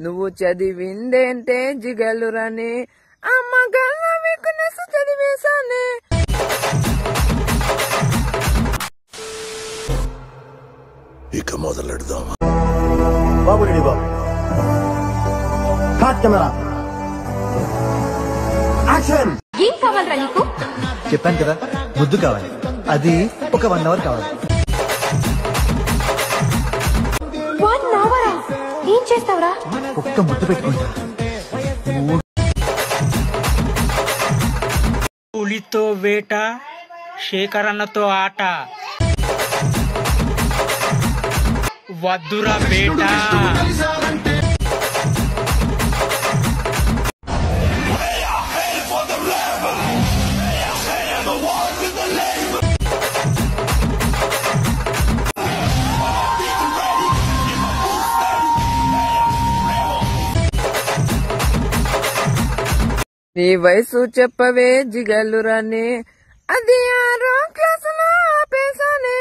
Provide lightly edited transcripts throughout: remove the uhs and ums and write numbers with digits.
నువ్వు చదివిందేంటే జిగలురని అమ్మ గల్ల వీక్నెస్ చదివేశానే. ఇక మొదలెడదామా? బాబు రెడీ బాబు. Cut camera action. ఏం కావాలరా నీకు? చెప్పాను కదా ముద్దు కావాలి, అది ఒక 1 అవర్ కావాలి. 1 అవరా? ఏం చేస్తావురా? ఒక్క ముద్దు పెట్టుకుంటా. పులితో వేట, శేఖరన్నతో ఆట, వద్దురా బేట. నీ వయసు చెప్పవే జిగలురని అది 6వ క్లాసులో ఆపేశానే.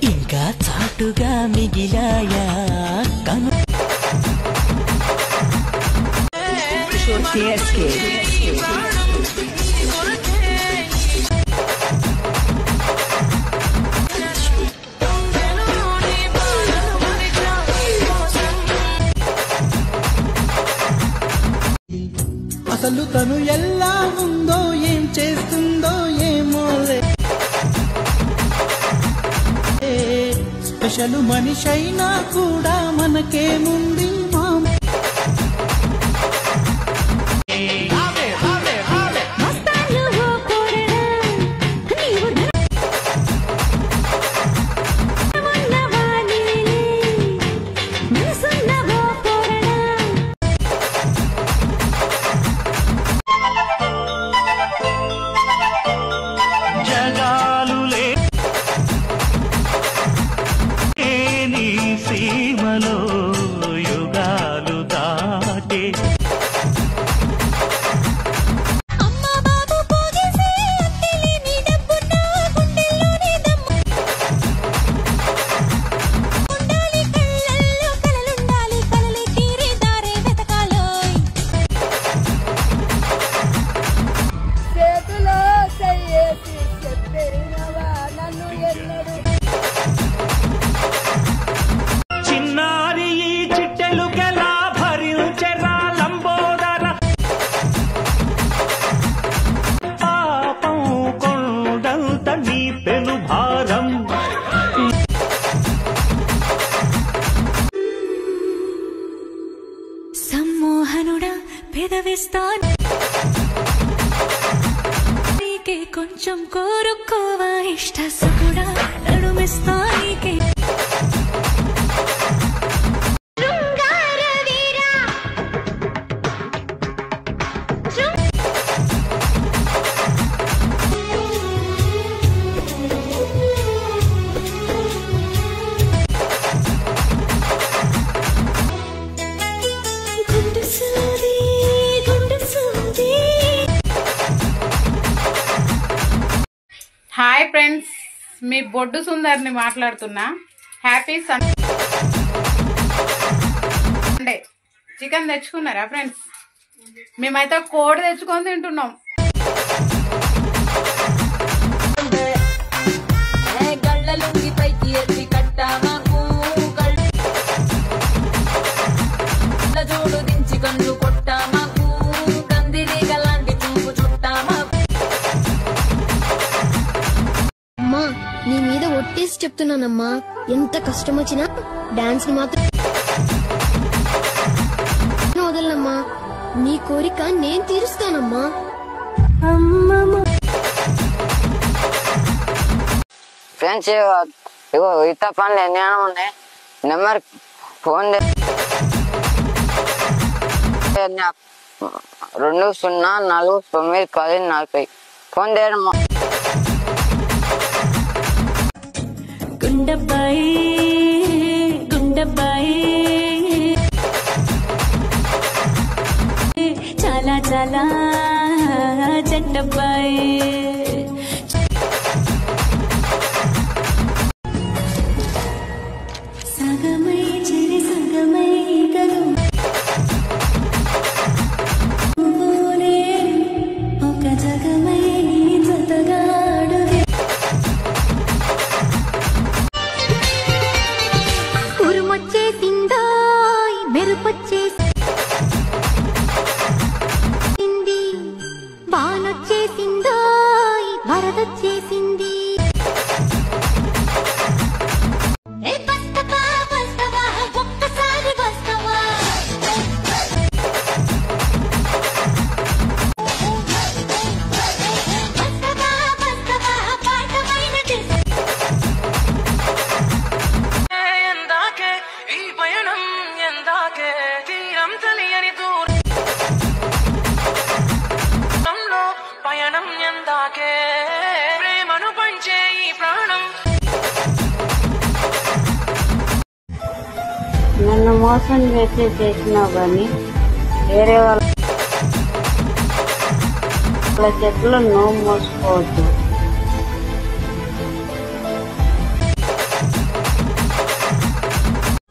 ఇంకా చాటుగా మిగిలాయా కను అసలు తను ఎలా ఉందో ఏం చేస్తుందో ఏమోలే. స్పెషల్ మనిషైనా కూడా మనకేముంది మామ. సీమలో యుగాలు దాటే చేతులో చెయ్యేసి చెప్పేనవా నన్ను ఎన్నడు. చిన్నారి ఈ చిట్టెలుకెలా భరించెరా లంబోదర పాపం కొండంత నీ పెను భారం. సమ్మోహనుడా పెదవిస్తాను నీకే కొంచెం కోరుకోవా ఇష్ట సుకుడా నడుమిస్తానికే. హాయ్ ఫ్రెండ్స్, మీ బొడ్డు సుందర్ని మాట్లాడుతున్నా. Happy Sunday. చికెన్ తెచ్చుకున్నారా ఫ్రెండ్స్? మేమైతే కోడి తెచ్చుకొని తింటున్నాం. జోడు దించి కన్ను కొట్టా మాకు కందిరీగ లాంటి చూపు చుట్టా మాకు. అమ్మా నీ మీద ఒట్టేసి చెప్తున్నానమ్మా, ఎంత కష్టం వచ్చినా డాన్స్ ని మాత్రం వదలనమ్మా. నీ కోరిక నేను తీరుస్తానమ్మా. ఫ్రెండ్స్ ఇగో ఈత పనులు ఎన్ని ఉన్నాయి, నెంబర్ ఫోన్ 20491040 ఫోన్ చేయడం. గుండెబ్బాయి గుండెబ్బాయి చాలా చాలా చెట్టబ్బాయి. సగమై చెరి సగమై గలు ఒక జగమై జతగాడు. ఉరుమొచ్చేసిందాయ్ మెరుపొచ్చేసింది, బానొచ్చేసిందాయ్ వరదొచ్చేసింది. ఒక్కసారి వస్తావా ఎందాకే ఈ పయనం, ఎందాకే తీరం తెలియని దూరంలో పయనం, ఎందాకే ప్రేమను పంచే ఈ ప్రాణం. నన్ను మోసం చేసినావు కానీ వేరే వాళ్ళ చెట్లు నువ్వు మోసుకోవద్దు.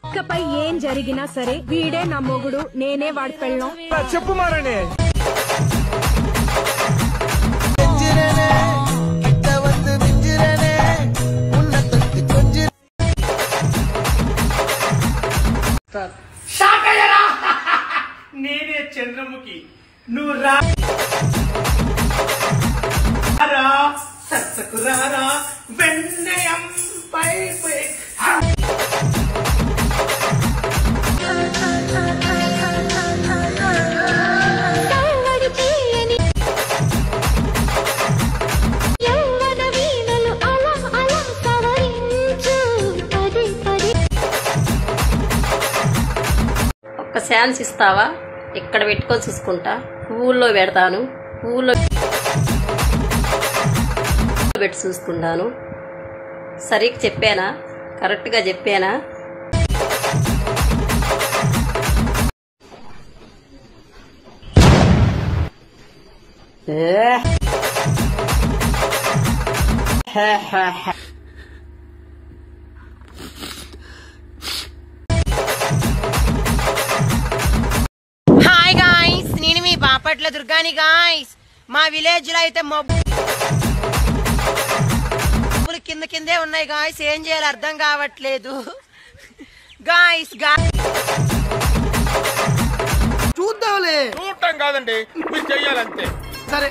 ఇకపై ఏం జరిగినా సరే వీడే నా మొగుడు, నేనే వాడి పెళ్ళం. చెప్పు మారనే. నేనే చంద్రముఖి, నువ్వు రారా వెన్నయం పై ఒక్క ఛాన్స్ ఇస్తావా? ఇక్కడ పెట్టుకొని చూసుకుంటా. పువ్వుల్లో పెడతాను, పువ్వుల్లో పెట్టి చూసుకుంటాను. సరిగ్గా చెప్పానా? కరెక్ట్గా చెప్పానా? హాయ్ గాయ్స్, నేను మీ బాపట్ల దుర్గాని గాయ్స్. మా విలేజ్ లో అయితే మబ్బులు కిందే ఉన్నాయి గాయ్స్. ఏం చేయాలో అర్థం కావట్లేదు గాయ్స్. చూద్దాంలే. చూడటం కాదండి, మీరు చెయ్యాలంతే. సరే.